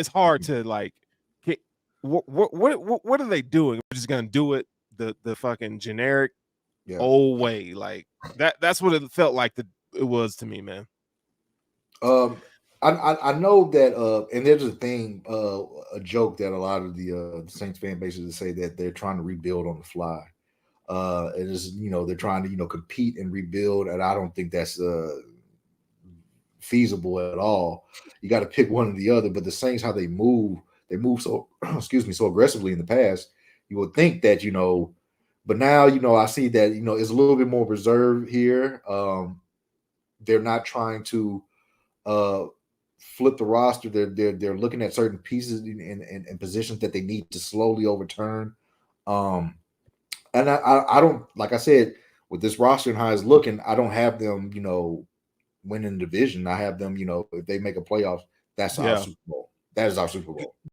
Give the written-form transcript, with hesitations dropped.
it's hard to like. What are they doing? We're just gonna do it the fucking generic old way, like that's what it felt like it was to me, man. I know that, and there's a thing, a joke that a lot of the Saints fan bases say that they're trying to rebuild on the fly. It is, they're trying to, compete and rebuild, and I don't think that's feasible at all. You got to pick one or the other. But the Saints, how they move so, excuse me, so aggressively in the past. You would think that, but now, I see that, it's a little bit more reserved here. They're not trying to flip the roster. They're looking at certain pieces and positions that they need to slowly overturn. And I don't, like I said, with this roster and how it's looking, I don't have them, winning the division. I have them, if they make a playoffs, that's our Super Bowl. That is our Super Bowl.